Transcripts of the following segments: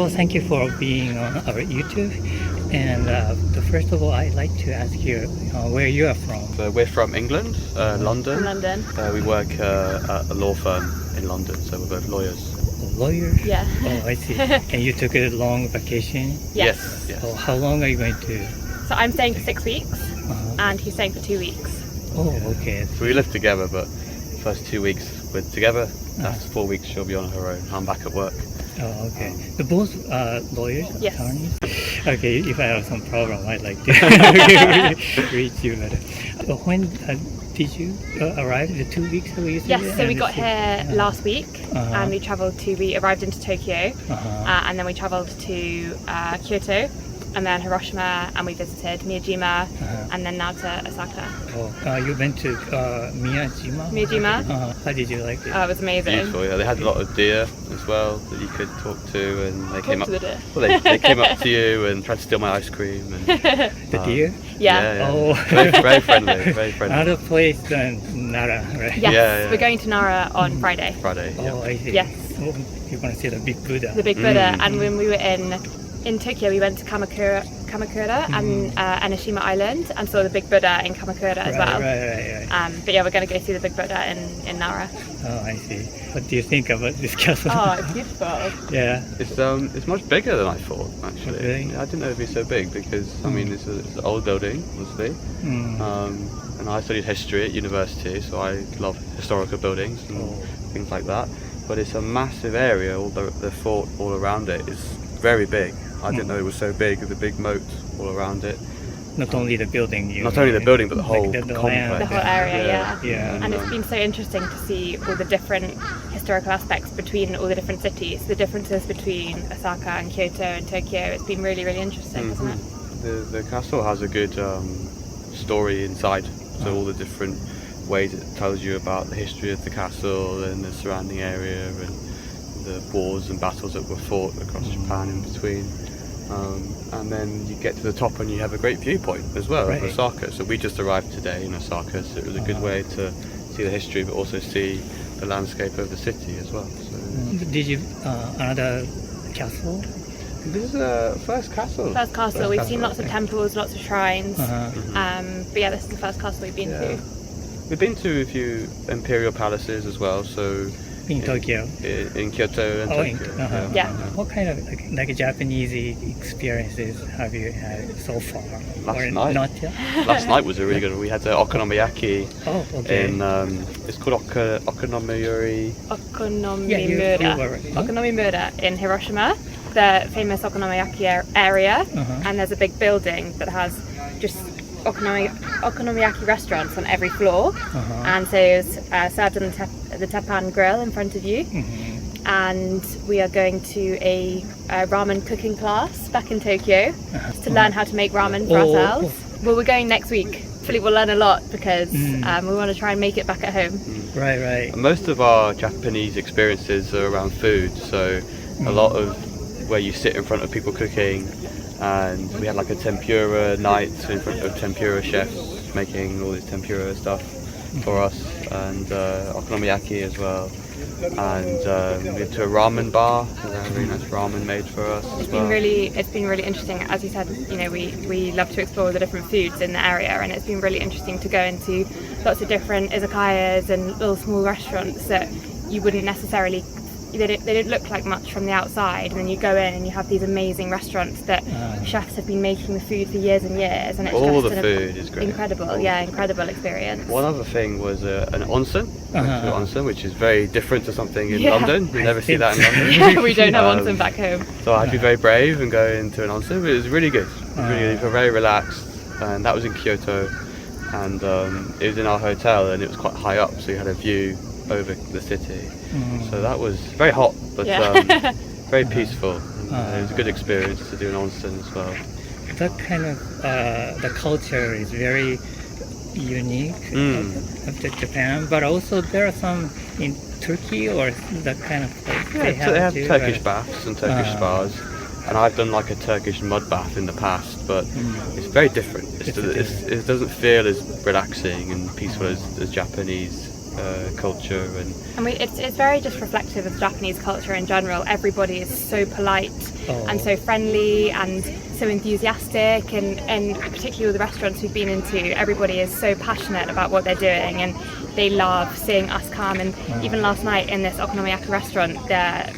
Well, thank you for being on our YouTube. And first of all, I'd like to ask you where you are from. So we're from England, London. From London. We work at a law firm in London, so we're both lawyers. Lawyers? Yeah. Oh, I see. And you took a long vacation? Yes. Oh, how long are you going to? So I'm staying for 6 weeks, and he's staying for 2 weeks. Oh, okay. So we live together, but first 2 weeks we're together. That's 4 weeks she'll be on her own. I'm back at work. Oh, okay. So both lawyers, Yes. attorneys? Okay, if I have some problem, I'd like to reach you better. When did you arrive? The 2 weeks ago, you said? Yes, so we got here last week, and we arrived into Tokyo, and then we travelled to Kyoto, and then Hiroshima, and we visited Miyajima, and then now to Osaka. Oh, you went to Miyajima? Miyajima. How did you like it? Oh, it was amazing. Beautiful, yeah. They had a lot of deer as well that you could talk to, and they came up. To the deer. Well, they came up to you and tried to steal my ice cream. And, The deer? Yeah. Oh. very friendly, very friendly. Another place than Nara, right? Yes, Yeah. we're going to Nara on Friday. Friday. Oh, Yeah. I see. Yes. Oh, you're going to see the big Buddha. The big Buddha, and when we were in Tokyo, we went to Kamakura and Enoshima Island, and saw the big Buddha in Kamakura as well. Right. But yeah, we're going to go see the big Buddha in Nara. Oh, I see. What do you think about this castle? Oh, it's beautiful. Yeah. It's much bigger than I thought, actually. Really? I didn't know it'd be so big because I mean it's an old building, obviously. And I studied history at university, so I love historical buildings and things like that. But it's a massive area. All the fort all around it is very big. I didn't know it was so big, with a big moat all around it. Not only the building. Not only the building, but the whole the complex. land. The whole area, Yeah. And it's been so interesting to see all the different historical aspects between all the different cities, the differences between Osaka and Kyoto and Tokyo. It's been really, really interesting, hasn't it? The castle has a good story inside, so all the different ways it tells you about the history of the castle and the surrounding area and the wars and battles that were fought across Japan in between. And then you get to the top and you have a great viewpoint as well of Osaka. So we just arrived today in Osaka, so it was a good way to see the history but also see the landscape of the city as well. So, Did you another castle? this is the first castle. First castle. We've seen lots of temples, lots of shrines. But yeah, this is the first castle we've been to. We've been to a few imperial palaces as well, so In Tokyo? in Kyoto and Tokyo. Yeah. What kind of like Japanese experiences have you had so far? Last night. Not yet? Last night was a really good one. We had the okonomiyaki Oh, okay. in it's called okonomiyori. Okonomimura in Hiroshima, the famous okonomiyaki area, and there's a big building that has just okonomiyaki restaurants on every floor, and so it's served on the teppan grill in front of you. And we are going to a ramen cooking class back in Tokyo to learn how to make ramen for ourselves. Well, we're going next week. Hopefully we'll learn a lot because we want to try and make it back at home. Right. Most of our Japanese experiences are around food, so a lot of where you sit in front of people cooking, and we had like a tempura night in front of tempura chefs making all this tempura stuff for us, and okonomiyaki as well. And we went to a ramen bar, and a really nice ramen made for us as well. It's been really interesting. As you said, we love to explore the different foods in the area, and it's been really interesting to go into lots of different izakayas and little small restaurants that you wouldn't necessarily. They don't look like much from the outside, and then you go in and you have these amazing restaurants that chefs have been making the food for years and years, and it's all just the food is great. Incredible, incredible experience. One other thing was an onsen, onsen, which is very different to something in London. You never see that in London. We don't have onsen back home. So I had to be very brave and go into an onsen, but it was really good. Really, very relaxed, and that was in Kyoto, and it was in our hotel, and it was quite high up, so you had a view over the city. So that was very hot, but very peaceful. It was a good experience to do an onsen as well. That kind of the culture is very unique of Japan, but also there are some in Turkey or that kind of place. They have Turkish baths and Turkish spas, and I've done like a Turkish mud bath in the past, but it's very different. It doesn't feel as relaxing and peaceful as Japanese culture, and it's very just reflective of Japanese culture in general. Everybody is so polite and so friendly and so enthusiastic, and particularly with the restaurants we've been into, everybody is so passionate about what they're doing, and they love seeing us come. And even last night in this okonomiyaki restaurant,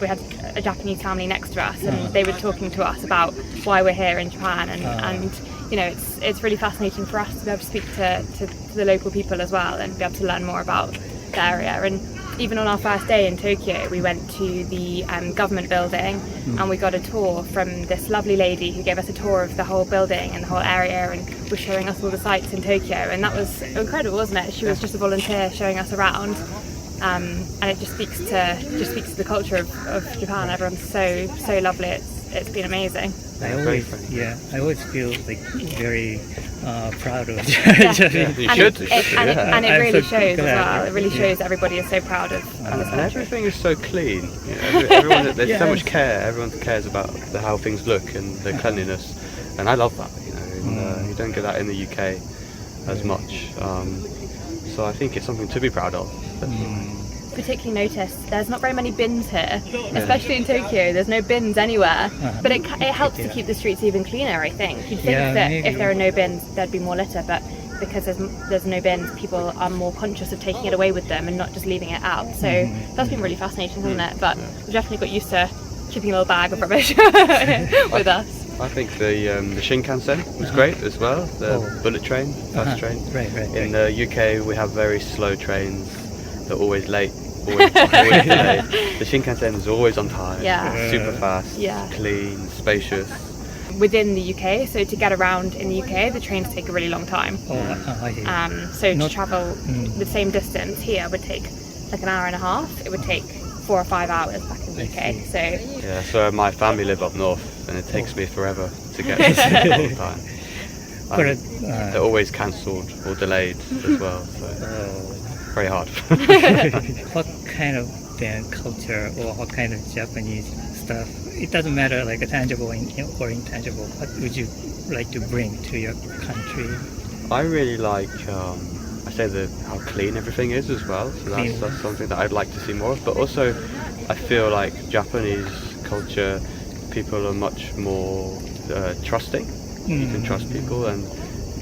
we had a Japanese family next to us, and they were talking to us about why we're here in Japan, and you know, it's really fascinating for us to be able to speak to the local people as well, and be able to learn more about the area. And even on our first day in Tokyo, we went to the government building, and we got a tour from this lovely lady who gave us a tour of the whole building and the whole area, and was showing us all the sights in Tokyo, and that was incredible, wasn't it? She was just a volunteer showing us around, and it just speaks to the culture of Japan. Everyone's so lovely. It's been amazing. I always feel like very proud of Japanese. You should. And it really so shows as glad. well. It really shows everybody is so proud of this And country. everything is so clean. You know, everyone, there's so much care. Everyone cares about how things look and the cleanliness, and I love that. You know, and, you don't get that in the UK as much. So I think it's something to be proud of. Particularly noticed there's not very many bins here, especially in Tokyo. There's no bins anywhere, but it helps to keep the streets even cleaner, I think. You'd think that maybe. if there are no bins there'd be more litter, but because there's no bins, people are more conscious of taking it away with them and not just leaving it out. So that's been really fascinating, hasn't it? But we've definitely got used to keeping a little bag of rubbish with us. I think the Shinkansen was great as well. The bullet train, fast train. Right. In the UK, we have very slow trains. They're always late, always delayed. The Shinkansen is always on time. Yeah. Super fast, Yeah. clean, spacious. Within the UK, so to get around in the UK, the trains take a really long time. I see. So to travel the same distance here would take like an hour and a half. It would take 4 or 5 hours back in the UK. So Yeah, so my family live up north, and it takes me forever to get there all the time. But They're always cancelled or delayed as well, so very hard. what kind of culture or what kind of Japanese stuff? It doesn't matter, like a tangible or intangible. What would you like to bring to your country? I really like, I say how clean everything is as well. So that's something that I'd like to see more of. But also, I feel like Japanese culture, people are much more trusting. You can trust people, and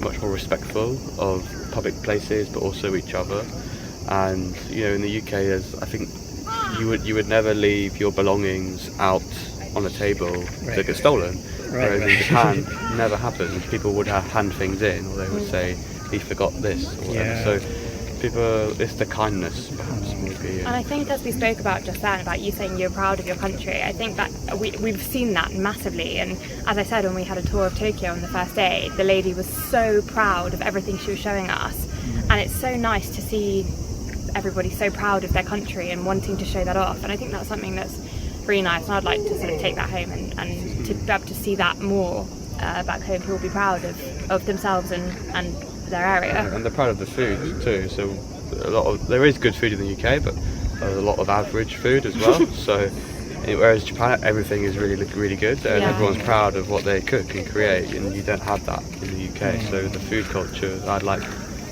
much more respectful of public places, but also each other. And you know, in the UK, I think you would never leave your belongings out on a table to get stolen. Whereas in Japan, never happens. People would hand things in, or they would say, "He forgot this," or whatever. So people, it's the kindness, perhaps, maybe. And I think, as we spoke about just then, about you saying you're proud of your country, I think that we've seen that massively. And as I said, when we had a tour of Tokyo on the first day, the lady was so proud of everything she was showing us. And it's so nice to see everybody so proud of their country and wanting to show that off. And I think that's something that's really nice, and I'd like to sort of take that home and to be able to see that more back home. People will be proud of themselves and their area. And they're proud of the food too. So there is good food in the UK, but there's a lot of average food as well. So whereas Japan, everything is really good, and everyone's proud of what they cook and create, and you don't have that in the UK. So the food culture I'd like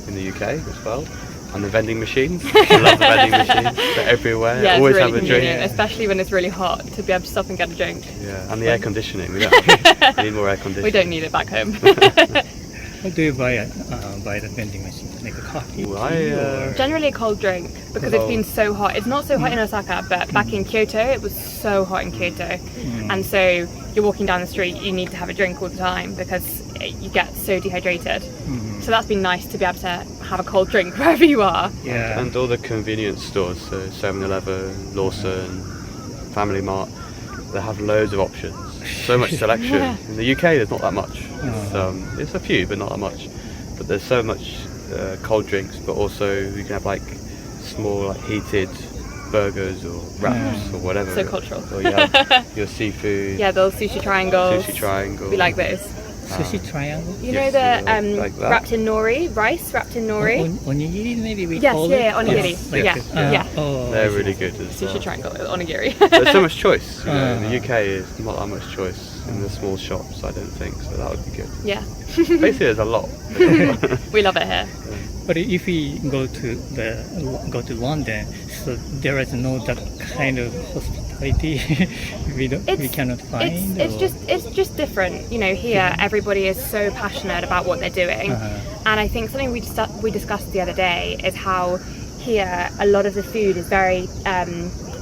in the UK as well. And the vending machines. I love the vending machines. They're everywhere. Yeah, Always it's really have a convenient, drink. especially when it's really hot, to be able to stop and get a drink. Yeah, and the air conditioning. We need more air conditioning. We don't need it back home. What do you buy the vending machine? Like a coffee? Generally a cold drink, because it's been so hot. It's not so hot in Osaka, but back in Kyoto, it was so hot in Kyoto. And so you're walking down the street, you need to have a drink all the time because you get so dehydrated. So that's been nice to be able to have a cold drink wherever you are. Yeah. And all the convenience stores, so 7-Eleven, Lawson, Family Mart, they have loads of options. So much selection. In the UK, there's not that much. It's a few, but not that much. But there's so much cold drinks, but also you can have like small, like heated burgers or wraps or whatever. So cultural. Or you have your seafood. Yeah, those sushi triangles. Sushi triangle. We like those. Sushi triangle? You Yes, know the like that. wrapped in nori, rice wrapped in nori. Onigiri, maybe we Yes, call yeah, it? onigiri. Yes, like Yeah, this. yeah. Oh, They're I see. really good as Sushi well. triangle, onigiri. There's so much choice. You know, in the Uh. UK is not that much choice in the small shops, I don't think, so that would be good. Yeah, Basically, there's a lot. we love it here. But if we go to London, so there is no that kind of hospitality we cannot find. It's just different. You know, here everybody is so passionate about what they're doing, and I think something we discussed the other day is how here a lot of the food is very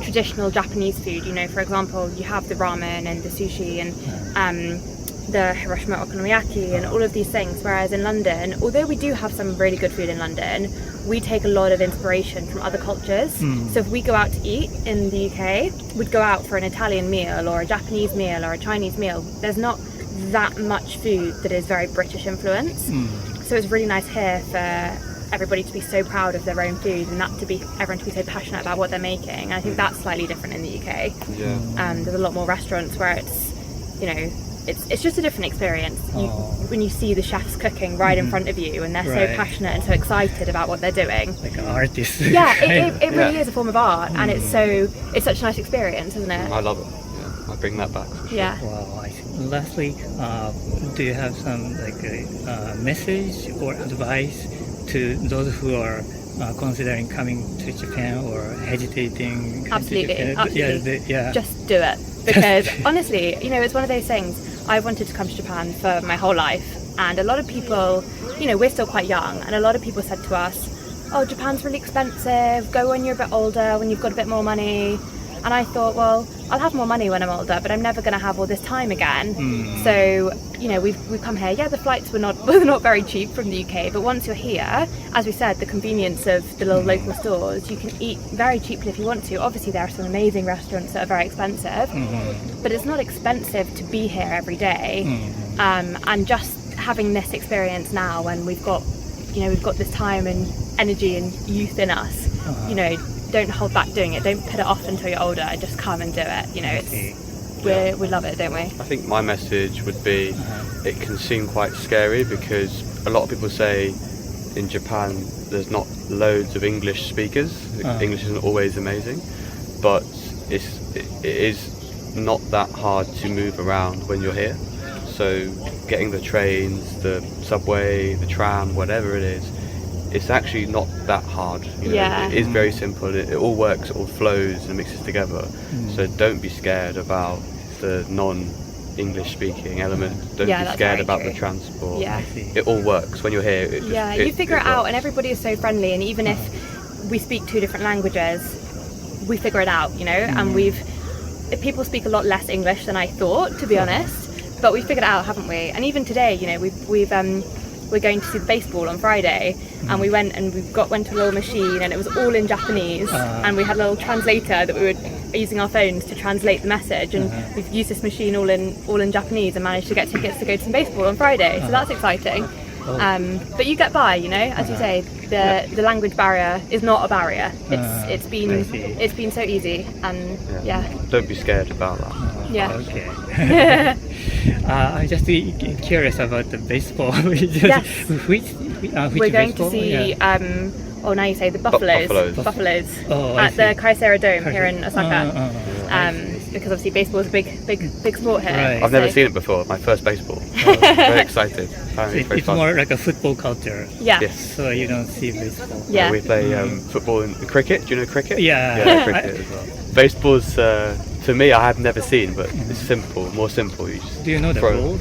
traditional Japanese food. You know, for example, you have the ramen and the sushi and the Hiroshima okonomiyaki and all of these things, whereas in London, although we do have some really good food in London, we take a lot of inspiration from other cultures. So if we go out to eat in the UK, we'd go out for an Italian meal or a Japanese meal or a Chinese meal. There's not that much food that is very British influence. So it's really nice here for everybody to be so proud of their own food and everyone to be so passionate about what they're making. And I think that's slightly different in the UK. Yeah. There's a lot more restaurants where it's, you know, it's just a different experience. When you see the chefs cooking right in front of you and they're so passionate and so excited about what they're doing. Like an artist. Yeah, it really is a form of art, and it's such a nice experience, isn't it? I love it. Yeah, I bring that back. For sure. Yeah. Wow, I see. Lastly, do you have some like a message or advice to those who are considering coming to Japan or hesitating? Absolutely. Yeah. Just do it, because honestly, you know, it's one of those things. I've wanted to come to Japan for my whole life, and a lot of people, you know, we're still quite young, and a lot of people said to us, oh, Japan's really expensive, go when you're a bit older, when you've got a bit more money. And I thought, well, I'll have more money when I'm older, but I'm never going to have all this time again. So, you know, we've come here. Yeah, the flights were not very cheap from the UK, but once you're here, as we said, the convenience of the little local stores, you can eat very cheaply if you want to. Obviously, there are some amazing restaurants that are very expensive, but it's not expensive to be here every day. And just having this experience now, when we've got this time and energy and youth in us, you know, don't hold back doing it. Don't put it off until you're older. Just come and do it. You know, we love it, don't we? I think my message would be, it can seem quite scary because a lot of people say in Japan there's not loads of English speakers. English isn't always amazing, but it is not that hard to move around when you're here. So getting the trains, the subway, the tram, whatever it is, it's actually not that hard. You know, it is very simple. It all works, it all flows and mixes together. So don't be scared about the non-English speaking element. Don't be scared about the transport. It all works when you're here. You figure it out, and everybody is so friendly. And even if we speak two different languages, we figure it out. You know, and people speak a lot less English than I thought, to be honest. But we figured it out, haven't we? And even today, you know, we're going to see the baseball on Friday, and we went to a little machine, and it was all in Japanese, and we had a little translator that we were using our phones to translate the message, and we've used this machine all in Japanese and managed to get tickets to go to some baseball on Friday. So that's exciting. But you get by, you know, as you say, the language barrier is not a barrier. It's been so easy, and don't be scared about that. Okay. I'm just curious about the baseball. Which we're going to see. Now you say the Buffaloes at the Kaisera Dome here in Osaka. Because obviously baseball is a big sport here. Right. I've never seen it before. My first baseball. Very excited. It's more like a football culture. Yeah. Yes. So you don't see baseball. Yeah. We play football and cricket. Do you know cricket? Yeah. Cricket as well. Baseball's to me, I have never seen, but it's simple, more simple. You just do you know the rule?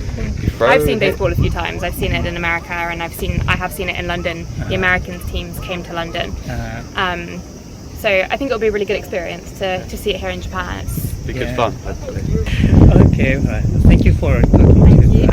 I've seen baseball a few times. I've seen it in America, and I have seen it in London. The American teams came to London. So I think it'll be a really good experience to see it here in Japan. Be good fun, hopefully. Okay, right. Thank you for talking to me.